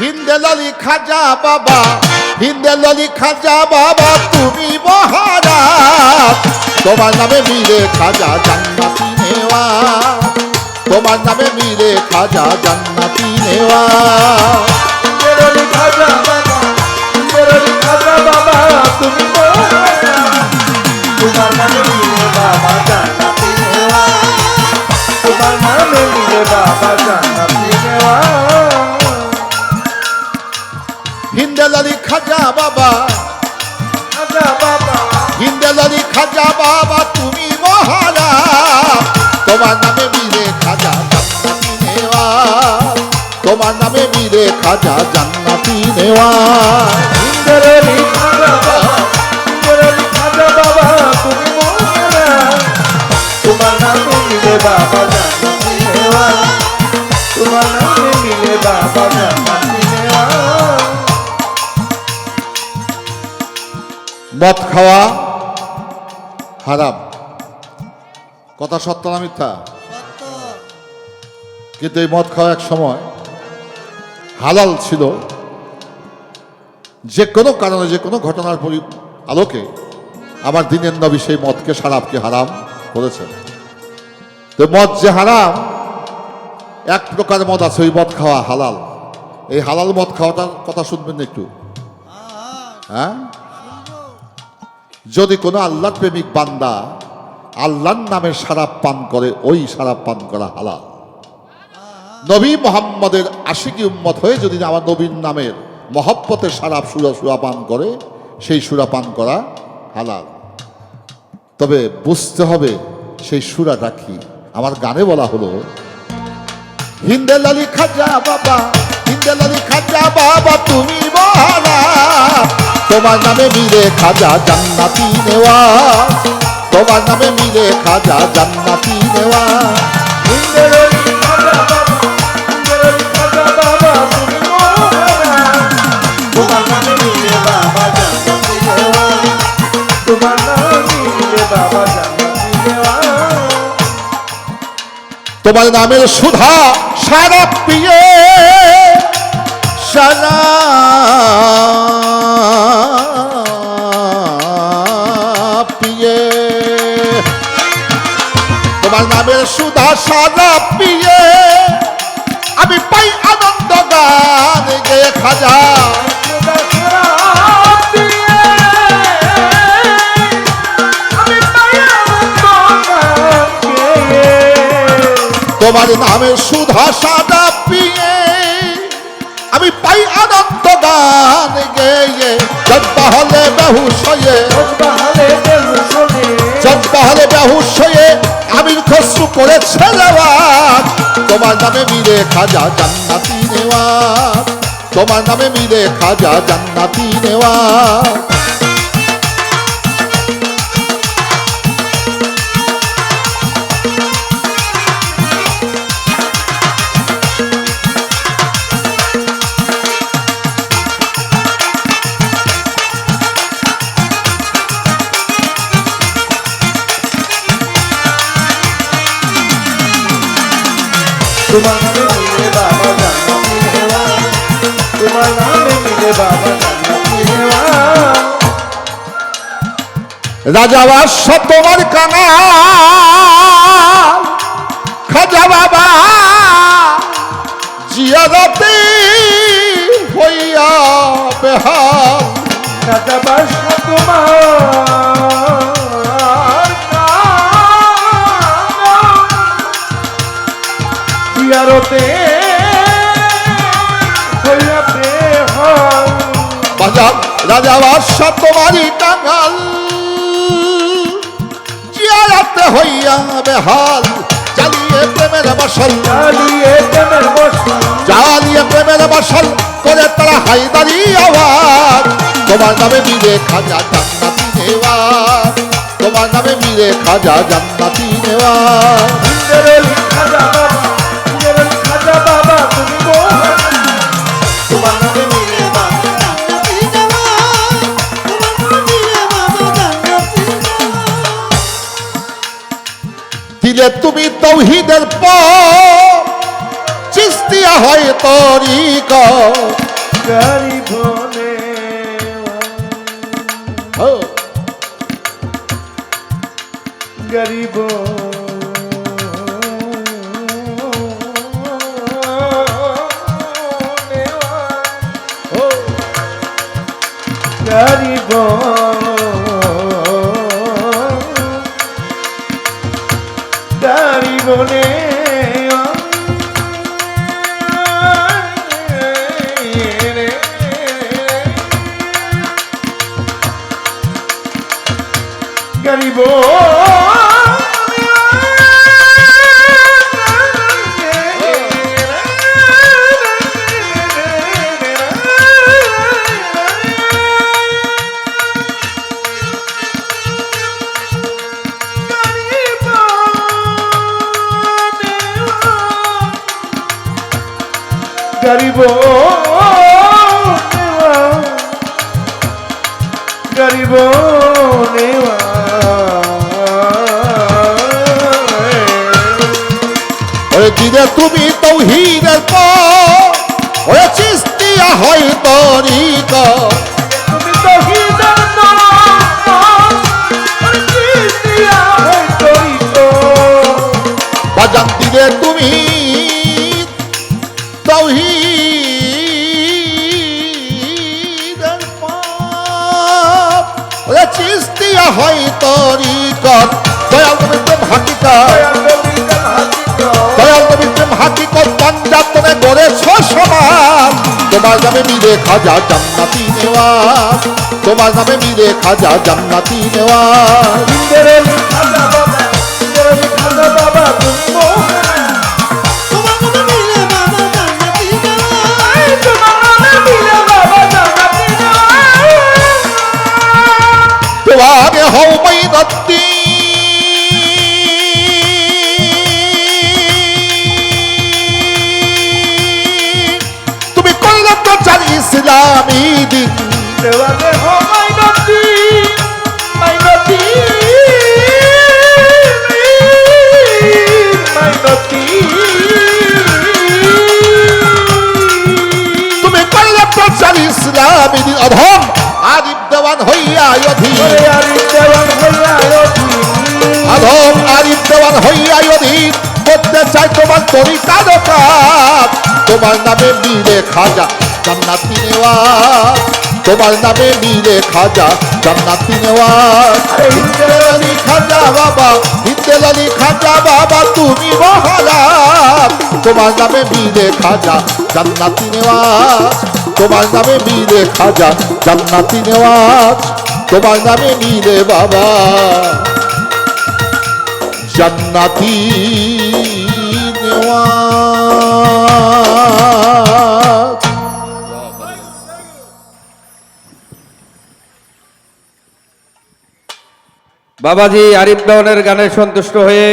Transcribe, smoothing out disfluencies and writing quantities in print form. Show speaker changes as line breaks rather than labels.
হিন্দেলালি খাজা বাবা, হিন্দেলালি খাজা বাবা তুমি মহারাজ, তোমার নামে মিলে খাজা জান্নাতি নেওয়া, তোমার নামে মিলে খাজা জান্নাতি নেওয়া।
হিন্দেলালি খাজা বাবা, হিন্দেলালি খাজা বাবা তুমি মহারাজ, তোমার নামে মিলে বাবা জান্নাতি নেওয়া, তোমার নামে মিলে বাবা জান্নাতি নেওয়া।
হিন্দেলালি খাজা বাবা,
খাজা বাবা,
হিন্দেলালি খাজা বাবা তুমি মহারাজ, তোমার নামে মিলে খাজা জান্নাতি নেওয়া, তোমার নামে মিলে খাজা জান্নাতি নেওয়া।
হিন্দেলালি খাজা বাবা, হিন্দেলালি খাজা বাবা তুমি মহারাজ, তোমার নামে মিলে বাবা জান্নাতি নেওয়া, তোমার নামে মিলে বাবা জান্নাতি নেওয়া।
মদ খাওয়া হারাম, কথা সত্য না মিথ্যা? কিন্তু এই মদ খাওয়া এক সময় হালাল ছিল। যে কোনো কারণে যে কোনো ঘটনার আলোকে আমার দিনের নবী সেই মদকে শরাবকে হারাম করেছেন। তো মদ যে হারাম, এক প্রকার মদ আছে ওই মদ খাওয়া হালাল। এই হালাল মদ খাওয়াটার কথা শুনবেন একটু। হ্যাঁ, যদি কোনো আল্লাহর প্রেমিক বান্দা আল্লাহর নামের শরাব পান করে, ওই শরাব পান করা হালাল। নবী মোহাম্মদের আশিকি উম্মত হয়ে যদি আমার নবীর নামের মহব্বতের শরাব সুরা পান করে, সেই সুরা পান করা হালাল। তবে বুঝতে হবে সেই সুরাটা কি। আমার গানে বলা হলো, হিন্দেলালি খাজা বাবা, হিন্দেলালি খাজা বাবা তুমি মহারাজ, তোমার নামে মিলে খাজা জান্নাতি নেওয়া, তোমার নামে মিলে খাজা জান্নাতি নেওয়া।
হিন্দেলালি খাজা বাবা, হিন্দেলালি খাজা বাবা তুমি মহারাজ, তোমার নামে মিলে বাবা জান্নাতি নেওয়া, তোমার নামে মিলে বাবা জান্নাতি নেওয়া।
তোমার নামের সুধা সারা পিয়ে, সারা পিয়ে, তোমার নামের সুধা সারা পিয়ে, আমি পাই আনন্দ গান গে খাজা। তোমার নামে সুধা সাদা পিয়ে, আমি পাই আনন্দ গান গেয়ে, জজ্বা হলে বেহুশ হয়ে, জজ্বা হলে বেহুশ হয়ে আমির খসরু করে ছেলেওয়াজ, তোমার নামে মিলে খাজা জান্নাতি নেওয়া, তোমার নামে মিলে খাজা জান্নাতি নেওয়া।
তোমার নামে মিলে বাবা জান্নাতি নেওয়া, তোমার নামে মিলে বাবা জান্নাতি নেওয়া।
রাজা বাদশা তোমার কাঙাল, খাজা বাবা জিয়ারতে হইয়া বেহাল,
খাজা বাদশা তোমার জিয়ারতে হইয়া বেহাল।
বাজার রাজা বাদশা তোমারই কাঙাল, জিয়ারতে হইয়া বেহাল, জ্বালিয়ে প্রেমের মশাল,
জ্বালিয়ে প্রেমের মশাল,
জ্বালিয়ে প্রেমের মশাল করে তারা হায়দারি আওয়াজ, তোমার নামে মিলে খাজা জান্নাতি নেওয়া, তোমার নামে মিলে খাজা জান্নাতি নেওয়া।
হিন্দেলালি খাজা বাবা, হিন্দেলালি খাজা বাবা তুমি মহারাজ, তোমার নামে মিলে বাবা জান্নাতি নেওয়া, তোমার নামে মিলে বাবা জান্নাতি নেওয়া।
দিলে তুমি তৌহিদের পথ, চিস্তিয়া হয় তরিকত,
গরিব নে
ও
গরিব
ও
গরিব গরিব নে গরিব গরিব গরিব নেওয়া
ওরে দিলে তুমি তৌহিদের পর ওরে চিস্তিয়া হয় তরিকা
তুমি তো হিদার
বাজান দিলে তুমি তৌহিদের পর ওরে চিস্তিয়া হয় তরিকা দয়াল নবী প্রেম হাকিকত দয়াল নবী প্রেম হাকিকত পাঞ্জাতনে গড়েছ সমাজ তোমার নামে মিলে খাজা জান্নাতি নেওয়াজ তোমার নামে মিলে খাজা জান্নাতি নেওয়াজ
খাজা বাবা তুমি
তোমার মনে মিলে বাবা জান্নাতি নেওয়াজ
তোমার নামে মিলে বাবা জান্নাতি
তোমাকে হও মাইনাত্তি তুমি করলে তো চাল ইসলামী দিন
দেওয়ালে হো মাইনতি মাইনতি মাইনতি
তুমি করলে তো চাল ইসলামী দিন অধম আরিফ দেওয়ান হইয়া অধীন
ওরে আরি দেওয়ান হইয়া অধীন
আধম আরিফ দেওয়ান হইয়া অধীন করতে চাই তোমার তরিকার কাজ তোমার নামে মিলে খাজা জান্নাতি নেওয়াজ তোমার নামে মিলে খাজা জান্নাতি নেওয়াজ হিন্দেল আলী খাজা বাবা হিন্দেল আলী খাজা বাবা তুমি মহারাজ তোমার নামে মিলে খাজা জান্নাতি নেওয়াজ তোমার নামে মিলে খাজা জান্নাতি নেওয়াজ তোমার নামে মিলে বাবা জান্নাতি নেওয়াজ
বাবাজি আরিফ দেওয়ানের গানে সন্তুষ্ট হয়ে